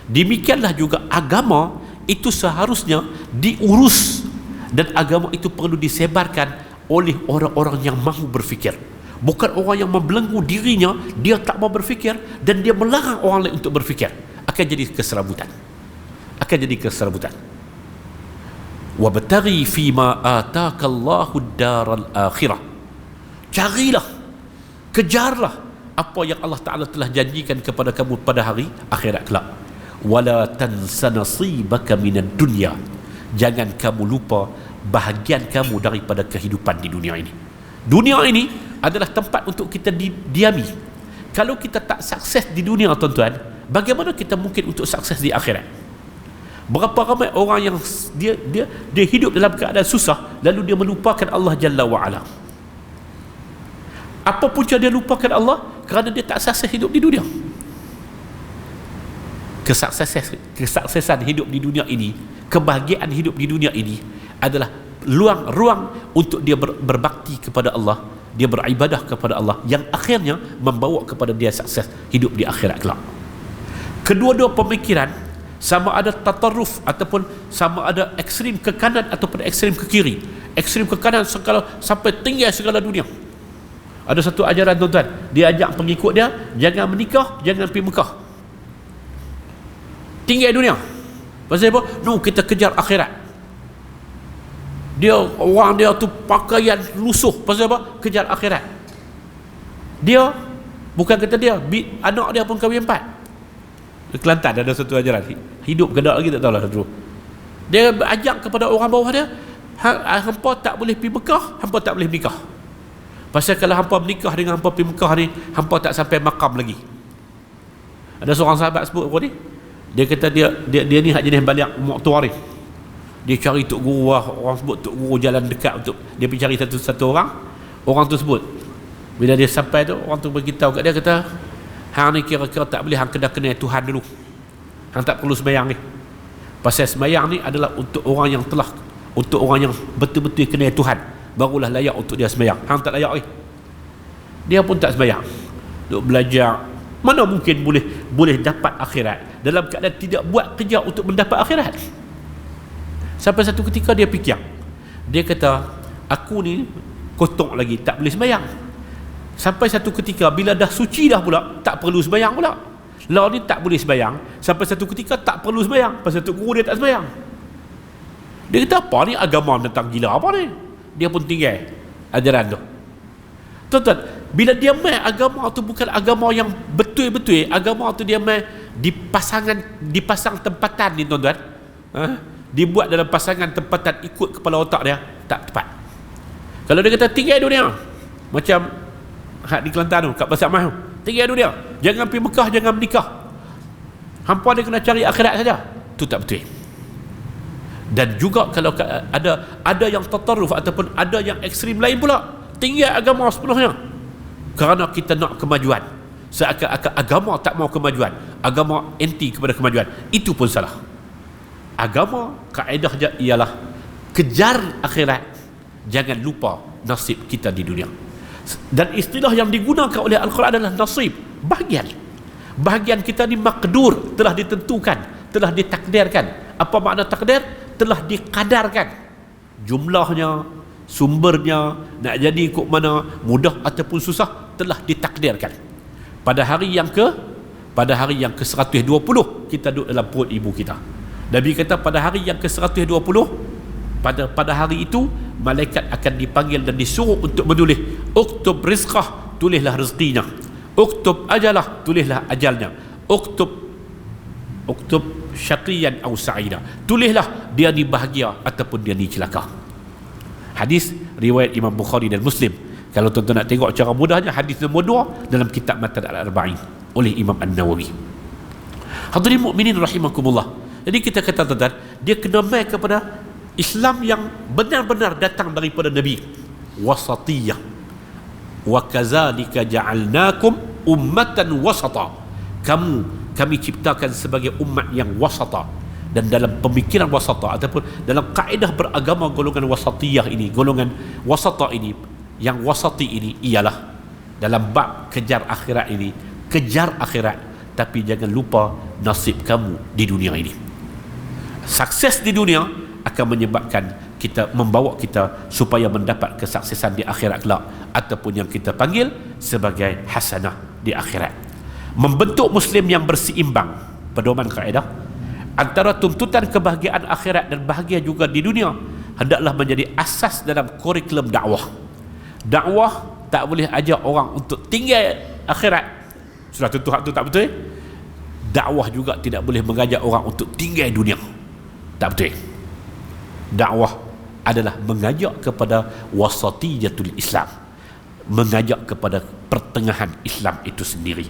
Demikianlah juga agama itu seharusnya diurus, dan agama itu perlu disebarkan oleh orang-orang yang mahu berfikir, bukan orang yang membelenggu dirinya, dia tak mau berfikir dan dia melarang orang lain untuk berfikir. Akan jadi keserabutan, wabtaghi fima ataakallahu daral akhirah, carilah, kejarlah apa yang Allah Ta'ala telah janjikan kepada kamu pada hari akhirat kelak. Wala tansa nasibaka minad dunya, jangan kamu lupa bahagian kamu daripada kehidupan di dunia ini. Dunia ini adalah tempat untuk kita diami. Kalau kita tak sukses di dunia, tuan-tuan, bagaimana kita mungkin untuk sukses di akhirat? Berapa ramai orang yang dia hidup dalam keadaan susah, lalu dia melupakan Allah Jalla wa'ala. Apa punca dia lupakan Allah? Kerana dia tak sukses hidup di dunia. Kesuksesan hidup di dunia ini, kebahagiaan hidup di dunia ini adalah ruang untuk dia berbakti kepada Allah, dia beribadah kepada Allah, yang akhirnya membawa kepada dia sukses hidup di akhirat kelak. Kedua-dua pemikiran, sama ada tatarruf ataupun sama ada ekstrim ke kanan ataupun ekstrim ke kiri. Ekstrim ke kanan sampai tinggi segala dunia. Ada satu ajaran, tuan-tuan, dia ajak pengikut dia, jangan menikah, jangan pergi Mekah, tinggi dunia. Pasal apa? No, kita kejar akhirat. Orang dia tu pakaian lusuh. Pasal apa? Kejar akhirat. Dia, bukan kata dia, anak dia pun kahwin 4. Kelantan ada satu ajaran, hidup kedak lagi tak tahulah satu. Dia ajak kepada orang bawah dia, hampa tak boleh pergi Mekah, hampa tak boleh menikah. Pasal kalau hampa menikah dengan hampa pergi Mekah ni, hampa tak sampai makam lagi. Ada seorang sahabat sebut apa ni? Dia kata dia ni hak jenis balik mu'tawarif. Dia cari tok guru, orang sebut tok guru jalan dekat untuk dia pergi cari satu orang. Orang tu sebut, bila dia sampai tu, orang tu beritahu kat dia, kata, hang ni kira-kira tak boleh, hang kena kenal Tuhan dulu. Hang tak perlu sembahyang ni. Pasal sembahyang ni adalah untuk orang yang betul-betul kenal Tuhan, barulah layak untuk dia sembahyang. Hang tak layak ni. Dia pun tak sembahyang, duk belajar. Mana mungkin boleh dapat akhirat dalam keadaan tidak buat kerja untuk mendapat akhirat? Sampai satu ketika dia fikir, dia kata, aku ni kotor lagi, tak boleh sembahyang. Sampai satu ketika bila dah suci dah pula, tak perlu sembahyang pula. Law ni tak boleh sembahyang, sampai satu ketika tak perlu sembahyang, pasal tu guru dia tak sembahyang. Dia kata, apa ni agama tentang gila apa ni? Dia pun tinggal ajaran tu. Tuan-tuan, bila dia main agama tu bukan agama yang betul-betul, agama tu dia main dipasang tempatan ni, tuan-tuan. Dibuat dalam pasangan tempatan ikut kepala otak dia, tak tepat. Kalau dia kata tinggal dunia, macam hak di Kelantan tu, kat Pasar Mas tu, tinggal dunia, jangan pergi Mekah, jangan menikah, hampa dia kena cari akhirat saja, tu tak betul. Dan juga kalau ada yang tatarruf ataupun ada yang ekstrim lain pula, tinggal agama sepenuhnya kerana kita nak kemajuan, seakan-akan agama tak mau kemajuan, agama anti kepada kemajuan. Itu pun salah. Agama kaedahnya ialah kejar akhirat, jangan lupa nasib kita di dunia. Dan istilah yang digunakan oleh Al-Quran adalah nasib, bahagian kita ni makdur, telah ditentukan, telah ditakdirkan. Apa makna takdir? Telah dikadarkan jumlahnya, sumbernya, nak jadi ikut mana, mudah ataupun susah, telah ditakdirkan. Pada hari yang ke-120 kita duduk dalam perut ibu kita. Nabi kata pada hari yang ke-120, pada hari itu malaikat akan dipanggil dan disuruh untuk menulis, uktub rizqah, tulislah rezekinya, uktub ajalah, tulislah ajalnya, uktub syaqiyan aw sa'ida, tulislah dia ni bahagia ataupun dia ni celaka. Hadis riwayat Imam Bukhari dan Muslim. Kalau tuan-tuan nak tengok cara mudahnya, hadis nombor 2 dalam kitab Matan Al-Arba'in oleh Imam An-Nawawi. Hadirin mukminin rahimakumullah. Jadi kita kata, tuan-tuan, dia kena mai kepada Islam yang benar-benar datang daripada Nabi, wasatiyah. Wa kadzalika ja'alnakum ummatan wasata. Kami ciptakan sebagai umat yang wasata. Dan dalam pemikiran wasata ataupun dalam kaedah beragama golongan wasatiyah ini, golongan wasata ini, yang wasati ini ialah dalam bab kejar akhirat ini, kejar akhirat tapi jangan lupa nasib kamu di dunia ini. Sukses di dunia akan menyebabkan kita, membawa kita supaya mendapat kesuksesan di akhirat kelak, ataupun yang kita panggil sebagai hasanah di akhirat. Membentuk Muslim yang berseimbang, pedoman kaedah antara tuntutan kebahagiaan akhirat dan bahagia juga di dunia hendaklah menjadi asas dalam kurikulum dakwah. Dakwah tak boleh ajak orang untuk tinggal akhirat, sudah tentu hak tu tak betul. Dakwah juga tidak boleh mengajak orang untuk tinggal dunia, tak betul. Dakwah adalah mengajak kepada wasatiyatul Islam, mengajak kepada pertengahan Islam itu sendiri.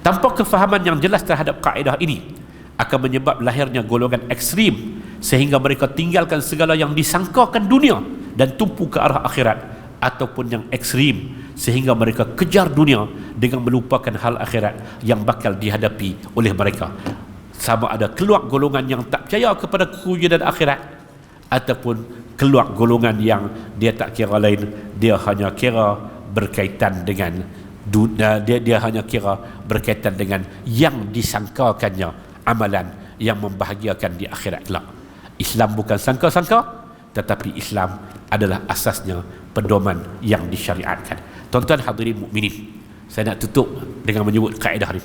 Tanpa kefahaman yang jelas terhadap kaedah ini akan menyebab lahirnya golongan ekstrim sehingga mereka tinggalkan segala yang disangkakan dunia dan tumpu ke arah akhirat, ataupun yang ekstrim sehingga mereka kejar dunia dengan melupakan hal akhirat yang bakal dihadapi oleh mereka. Sama ada keluar golongan yang tak percaya kepada kewujudan akhirat, ataupun keluar golongan yang dia tak kira lain, dia hanya kira berkaitan dengan dunia, dia hanya kira berkaitan dengan yang disangkakannya amalan yang membahagiakan di akhirat kelak. Islam bukan sangka-sangka, tetapi Islam adalah asasnya pedoman yang disyariatkan. Tuan-tuan hadirin mukminin, saya nak tutup dengan menyebut kaedah ni.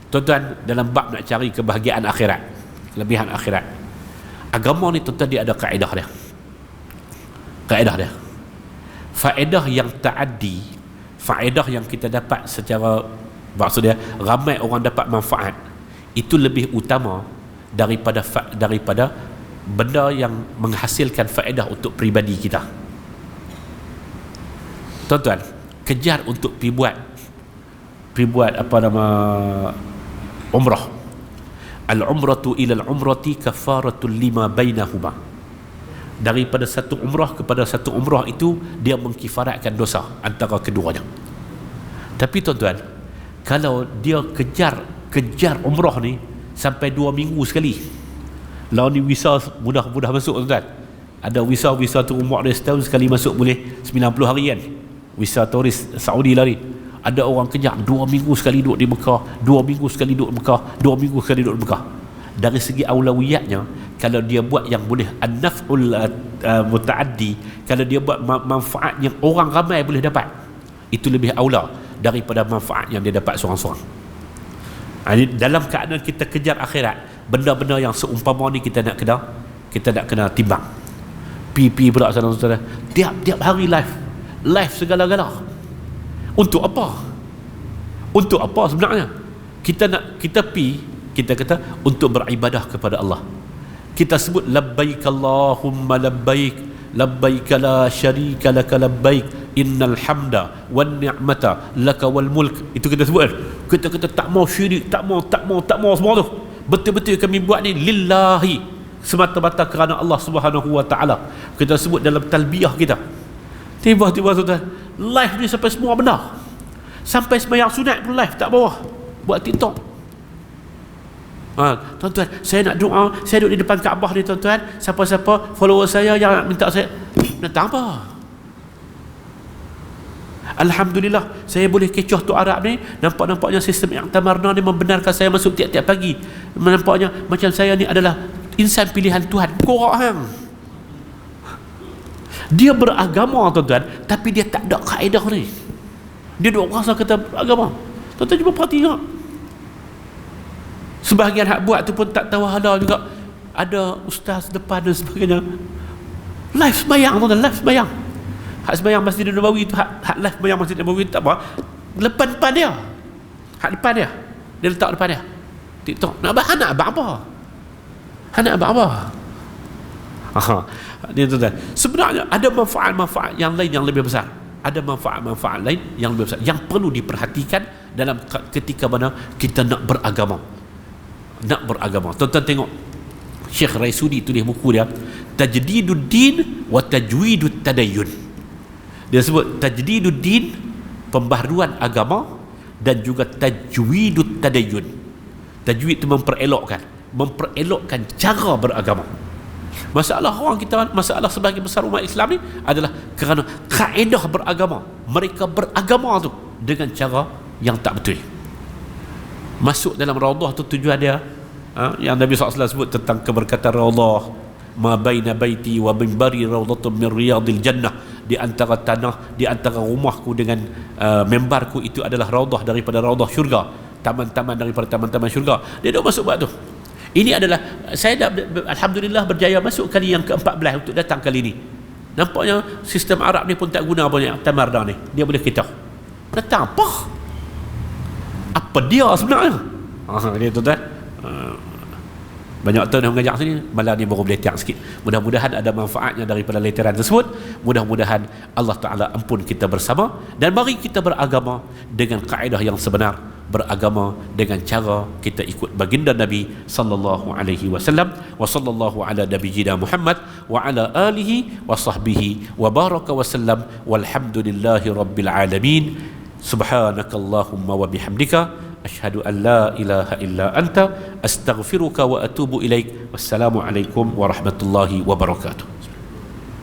Tuan-tuan, dalam bab nak cari kebahagiaan akhirat, kelebihan akhirat, agama ni tuan-tuan dia ada kaedah dia. Kaedah dia. Faedah yang ta'addi, faedah yang kita dapat secara, maksudnya ramai orang dapat manfaat, itu lebih utama daripada benda yang menghasilkan faedah untuk peribadi kita. Tuan-tuan, kejar untuk pergi buat apa nama umrah. Al-umratu ila al-umrati kafaratul lima bainahuma. Daripada satu umrah kepada satu umrah itu, dia mengkifaratkan dosa antara keduanya. Tapi tuan-tuan, kalau dia kejar umrah ni sampai 2 minggu sekali, lawan ni visa mudah masuk tuan-tuan. Ada visa tu umrah dia setahun sekali masuk, boleh 90 hari kan, visa turis Saudi lari. Ada orang kejar 2 minggu sekali duduk di Mekah, 2 minggu sekali duduk di Mekah, 2 minggu sekali duduk di Mekah. Dari segi aulawiyatnya, kalau dia buat yang boleh an-naf'ul muta'addi, kalau dia buat manfaat yang orang ramai boleh dapat, itu lebih aula daripada manfaat yang dia dapat seorang-seorang. Dalam keadaan kita kejar akhirat, benda-benda yang seumpama ni kita nak kena timbang. PP pula saudara-saudara, tiap hari live segala-gala. Untuk apa? Untuk apa sebenarnya? Kita kata untuk beribadah kepada Allah. Kita sebut labbaik Allahumma labbaik, labbaik la syarika laka labbaik, innal hamda wan ni'mata laka wal mulk. Itu kita sebut. Kita kata tak mau syirik, tak mau semua tu. Betul-betul kami buat ni lillahi, semata-mata kerana Allah Subhanahu wa taala. Kita sebut dalam talbiyah kita. Tiba-tiba tuan, live ni sampai semua benda. Sampai sembahyang sunat pun live, tak bawah. Buat TikTok. Tuan-tuan, saya nak doa, saya duduk di depan Kaabah ni tuan-tuan, siapa-siapa follower saya yang nak minta saya, nak apa? Alhamdulillah, saya boleh kecoh tu Arab ni. Nampak-nampaknya sistem I'tamarna ni membenarkan saya masuk tiap-tiap pagi. Nampaknya macam saya ni adalah insan pilihan Tuhan. Korok hang. Dia beragama tuan-tuan, tapi dia tak ada kaedah ni. Dia duk rasa kata agama. Tuan-tuan cuba perhati tengok. Sebahagian hak buat tu pun tak tahu halal juga. Ada ustaz depan dan sebagainya. Live sembahyang tuan-tuan, live sembahyang. Hak sembahyang Masjid Nabawi tu, hak live sembahyang Masjid Nabawi tu tak apa. Depan dia. Hak depan dia. Dia letak depan dia. TikTok. Nak abang apa? Nak abang apa? Dia tuan-tuan, sebenarnya ada manfaat-manfaat yang lain yang lebih besar. Ada manfaat-manfaat lain yang lebih besar yang perlu diperhatikan dalam ketika mana kita nak beragama. Tuan-tuan tengok, Syekh Raisudi tulis buku dia Tajdidud Din wa Tajwidut Tadayyun. Dia sebut Tajdidud Din, pembaharuan agama, dan juga Tajwidut Tadayyun. Tajwid itu memperelokkan cara beragama. Masalah orang kita, masalah sebahagian besar umat Islam ni adalah kerana kaedah beragama. Mereka beragama tu dengan cara yang tak betul. Masuk dalam raudhah tu tujuan dia, yang Nabi SAW sebut tentang keberkatan raudhah, ma baina baiti wa minbari raudhatun min riyadil jannah. Di antara tanah, di antara rumahku dengan mimbarku itu adalah raudhah daripada raudhah syurga, taman-taman daripada taman-taman syurga. Dia dah masuk buat tu. Ini adalah, saya dah alhamdulillah berjaya masuk kali yang ke-14 untuk datang kali ni. Nampaknya sistem Arab ni pun tak guna banyak tamarda ni. Dia boleh kita datang apa dia sebenarnya? Dia tuan-tuan, Banyak tahun mengajar sini, malam ni baru berletiak sikit. Mudah-mudahan ada manfaatnya daripada letiran tersebut. Mudah-mudahan Allah Ta'ala ampun kita bersama, dan mari kita beragama dengan kaedah yang sebenar, beragama dengan cara kita ikut baginda Nabi sallallahu alaihi wasallam. Wa sallallahu ala nabiyyina Muhammad wa ala alihi wa sahbihi wa baraka wa sallam, walhamdulillahi rabbil alamin. Subhanakallahumma wa bihamdika asyhadu an la ilaha illa anta astaghfiruka wa atubu ilaik. Wassalamu alaikum warahmatullahi wabarakatuh.